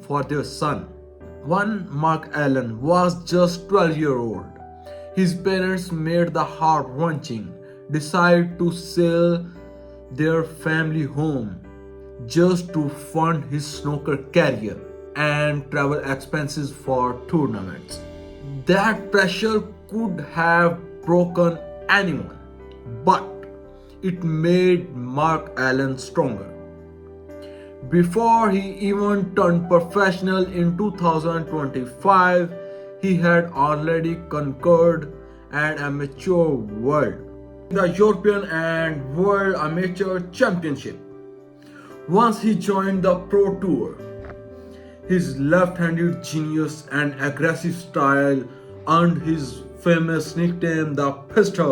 for their son. One Mark Allen was just 12-years old. His parents made the heart-wrenching decide to sell their family home just to fund his snooker career and travel expenses for tournaments. That pressure could have broken anyone, but it made Mark Allen stronger. Before he even turned professional in 2025, he had already conquered an amateur world, the European and World Amateur Championship. Once he joined the Pro Tour, his left-handed genius and aggressive style earned his famous nickname the Pistol.